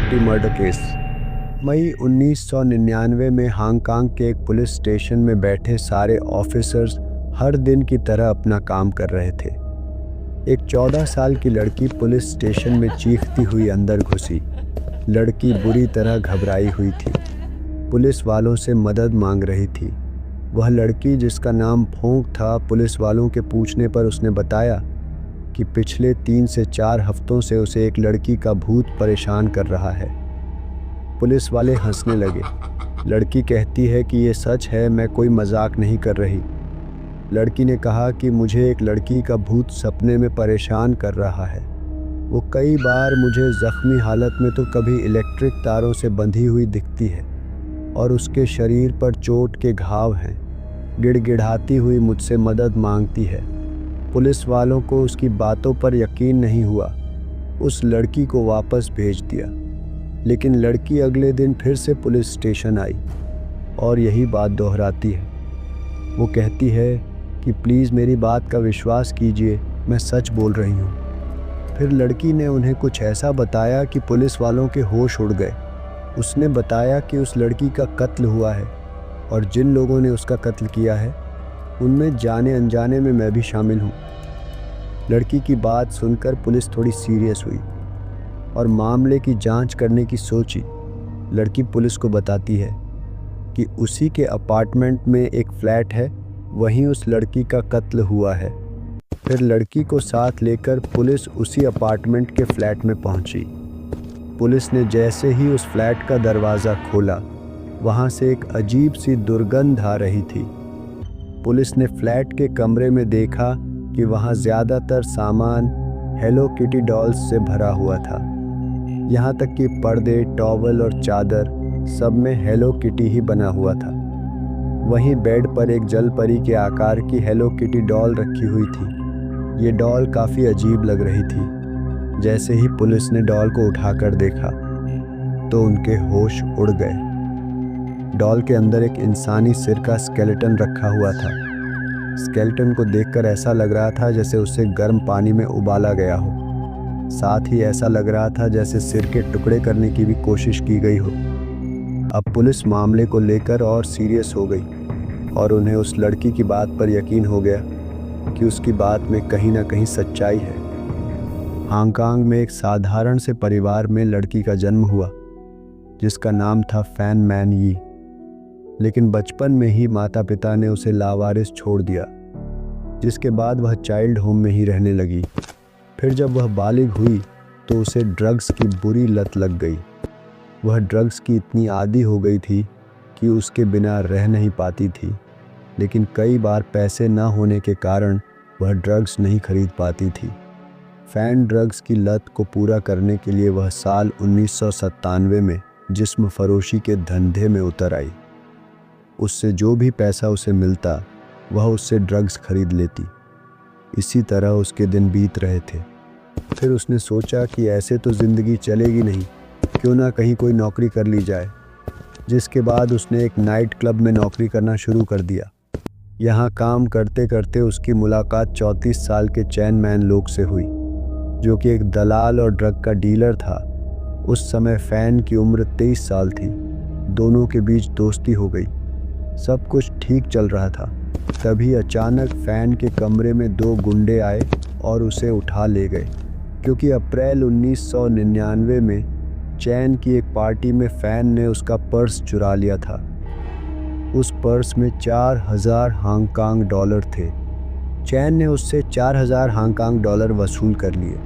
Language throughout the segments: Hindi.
City murder case. मई 1999 में हांगकांग के एक पुलिस स्टेशन में बैठे सारे ऑफिसर्स हर दिन की तरह अपना काम कर रहे थे। एक 14 साल की लड़की पुलिस स्टेशन में चीखती हुई अंदर घुसी। लड़की बुरी तरह घबराई हुई थी, पुलिस वालों से मदद मांग रही थी। वह लड़की, जिसका नाम फोंग था, पुलिस वालों के पूछने पर उसने बताया कि पिछले 3 से 4 हफ्तों से उसे एक लड़की का भूत परेशान कर रहा है। पुलिस वाले हंसने लगे। लड़की कहती है कि ये सच है, मैं कोई मजाक नहीं कर रही। लड़की ने कहा कि मुझे एक लड़की का भूत सपने में परेशान कर रहा है। वो कई बार मुझे ज़ख्मी हालत में तो कभी इलेक्ट्रिक तारों से बंधी हुई दिखती है और उसके शरीर पर चोट के घाव हैं। गिड़गिड़ाती हुई मुझसे मदद मांगती है। पुलिस वालों को उसकी बातों पर यकीन नहीं हुआ। उस लड़की को वापस भेज दिया। लेकिन लड़की अगले दिन फिर से पुलिस स्टेशन आई और यही बात दोहराती है। वो कहती है कि प्लीज़ मेरी बात का विश्वास कीजिए, मैं सच बोल रही हूँ। फिर लड़की ने उन्हें कुछ ऐसा बताया कि पुलिस वालों के होश उड़ गए। उसने बताया कि उस लड़की का कत्ल हुआ है और जिन लोगों ने उसका कत्ल किया है उनमें जाने अनजाने में मैं भी शामिल हूँ। लड़की की बात सुनकर पुलिस थोड़ी सीरियस हुई और मामले की जांच करने की सोची। लड़की पुलिस को बताती है कि उसी के अपार्टमेंट में एक फ्लैट है, वहीं उस लड़की का कत्ल हुआ है। फिर लड़की को साथ लेकर पुलिस उसी अपार्टमेंट के फ्लैट में पहुंची। पुलिस ने जैसे ही उस फ्लैट का दरवाज़ा खोला, वहां से एक अजीब सी दुर्गंध आ रही थी। पुलिस ने फ्लैट के कमरे में देखा कि वहां ज़्यादातर सामान हेलो किटी डॉल्स से भरा हुआ था। यहाँ तक कि पर्दे, टॉवल और चादर सब में हेलो किटी ही बना हुआ था। वहीं बेड पर एक जल परी के आकार की हेलो किटी डॉल रखी हुई थी। ये डॉल काफ़ी अजीब लग रही थी। जैसे ही पुलिस ने डॉल को उठाकर देखा तो उनके होश उड़ गए। डॉल के अंदर एक इंसानी सिर का स्केलेटन रखा हुआ था। स्केलेटन को देखकर ऐसा लग रहा था जैसे उसे गर्म पानी में उबाला गया हो। साथ ही ऐसा लग रहा था जैसे सिर के टुकड़े करने की भी कोशिश की गई हो। अब पुलिस मामले को लेकर और सीरियस हो गई और उन्हें उस लड़की की बात पर यकीन हो गया कि उसकी बात में कहीं ना कहीं सच्चाई है। हांगकांग में एक साधारण से परिवार में लड़की का जन्म हुआ जिसका नाम था फैन मैन यी। लेकिन बचपन में ही माता पिता ने उसे लावारिस छोड़ दिया, जिसके बाद वह चाइल्ड होम में ही रहने लगी। फिर जब वह बालिग हुई तो उसे ड्रग्स की बुरी लत लग गई। वह ड्रग्स की इतनी आदी हो गई थी कि उसके बिना रह नहीं पाती थी। लेकिन कई बार पैसे न होने के कारण वह ड्रग्स नहीं खरीद पाती थी। फैन ड्रग्स की लत को पूरा करने के लिए वह साल 1997 में जिस्म फरोशी के धंधे में उतर आई। उससे जो भी पैसा उसे मिलता वह उससे ड्रग्स खरीद लेती। इसी तरह उसके दिन बीत रहे थे। फिर उसने सोचा कि ऐसे तो ज़िंदगी चलेगी नहीं, क्यों ना कहीं कोई नौकरी कर ली जाए। जिसके बाद उसने एक नाइट क्लब में नौकरी करना शुरू कर दिया। यहाँ काम करते करते उसकी मुलाकात 34 साल के चैन मैन लोग से हुई, जो कि एक दलाल और ड्रग का डीलर था। उस समय फैन की उम्र 23 साल थी। दोनों के बीच दोस्ती हो गई। सब कुछ ठीक चल रहा था। तभी अचानक फैन के कमरे में 2 गुंडे आए और उसे उठा ले गए, क्योंकि अप्रैल 1999 में चैन की एक पार्टी में फैन ने उसका पर्स चुरा लिया था। उस पर्स में 4000 हांगकांग डॉलर थे। चैन ने उससे 4000 हांगकांग डॉलर वसूल कर लिए।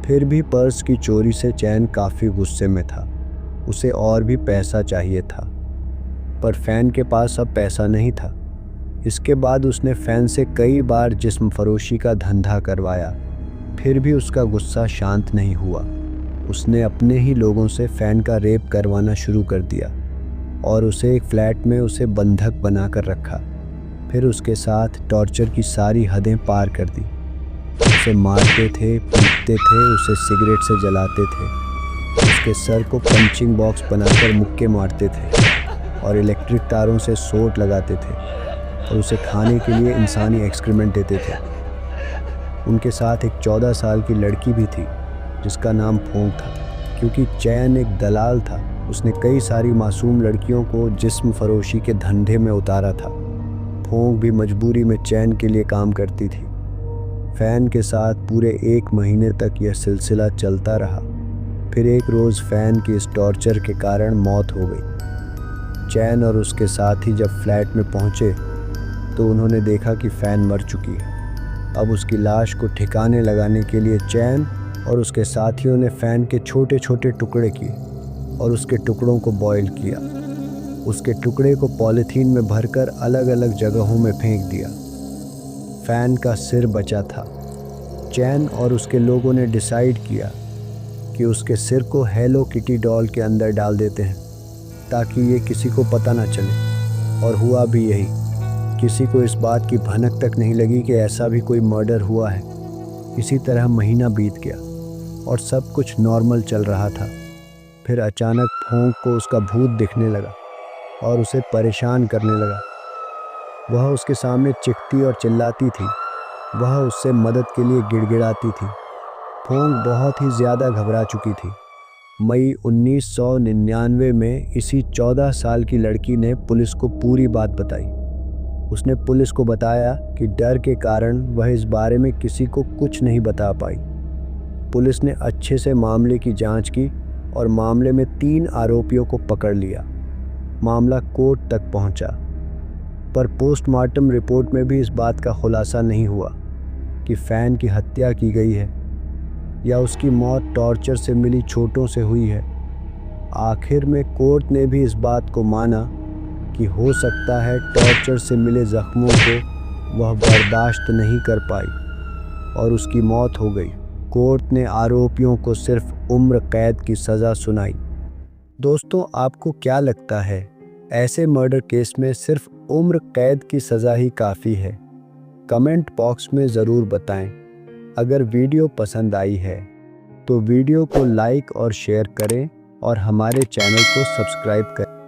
फिर भी पर्स की चोरी से चैन काफ़ी गुस्से में था। उसे और भी पैसा चाहिए था, पर फैन के पास अब पैसा नहीं था। इसके बाद उसने फैन से कई बार जिस्म फरोशी का धंधा करवाया। फिर भी उसका गुस्सा शांत नहीं हुआ। उसने अपने ही लोगों से फैन का रेप करवाना शुरू कर दिया और उसे एक फ्लैट में उसे बंधक बनाकर रखा। फिर उसके साथ टॉर्चर की सारी हदें पार कर दी। उसे मारते थे, पीटते थे, उसे सिगरेट से जलाते थे, उसके सर को पंचिंग बॉक्स बनाकर मुक्के मारते थे और इलेक्ट्रिक तारों से सोट लगाते थे और उसे खाने के लिए इंसानी एक्सक्रीमेंट देते थे। उनके साथ एक 14 साल की लड़की भी थी जिसका नाम फोंग था। क्योंकि चैन एक दलाल था। उसने कई सारी मासूम लड़कियों को जिस्म फरोशी के धंधे में उतारा था। फोंग भी मजबूरी में चैन के लिए काम करती थी। फ़ैन के साथ पूरे 1 महीने तक यह सिलसिला चलता रहा। फिर एक रोज़ फ़ैन की इस टॉर्चर के कारण मौत हो गई। चैन और उसके साथी जब फ्लैट में पहुंचे तो उन्होंने देखा कि फ़ैन मर चुकी है। अब उसकी लाश को ठिकाने लगाने के लिए चैन और उसके साथियों ने फ़ैन के छोटे छोटे टुकड़े किए और उसके टुकड़ों को बॉयल किया। उसके टुकड़े को पॉलीथीन में भरकर अलग अलग जगहों में फेंक दिया। फ़ैन का सिर बचा था। चैन और उसके लोगों ने डिसाइड किया कि उसके सिर को हेलो किटी डॉल के अंदर डाल देते हैं ताकि ये किसी को पता ना चले। और हुआ भी यही। किसी को इस बात की भनक तक नहीं लगी कि ऐसा भी कोई मर्डर हुआ है। इसी तरह महीना बीत गया और सब कुछ नॉर्मल चल रहा था। फिर अचानक फोंग को उसका भूत दिखने लगा और उसे परेशान करने लगा। वह उसके सामने चिढ़ती और चिल्लाती थी। वह उससे मदद के लिए गिड़गिड़ाती थी। फोंग बहुत ही ज़्यादा घबरा चुकी थी। मई 1999 में इसी 14 साल की लड़की ने पुलिस को पूरी बात बताई। उसने पुलिस को बताया कि डर के कारण वह इस बारे में किसी को कुछ नहीं बता पाई। पुलिस ने अच्छे से मामले की जांच की और मामले में 3 आरोपियों को पकड़ लिया। मामला कोर्ट तक पहुंचा, पर पोस्टमार्टम रिपोर्ट में भी इस बात का खुलासा नहीं हुआ कि फ़ैन की हत्या की गई है या उसकी मौत टॉर्चर से मिली चोटों से हुई है। आखिर में कोर्ट ने भी इस बात को माना कि हो सकता है टॉर्चर से मिले जख्मों को वह बर्दाश्त नहीं कर पाई और उसकी मौत हो गई। कोर्ट ने आरोपियों को सिर्फ उम्र कैद की सज़ा सुनाई। दोस्तों, आपको क्या लगता है, ऐसे मर्डर केस में सिर्फ उम्र कैद की सज़ा ही काफ़ी है? कमेंट बॉक्स में ज़रूर बताएं। अगर वीडियो पसंद आई है तो वीडियो को लाइक और शेयर करें और हमारे चैनल को सब्सक्राइब करें।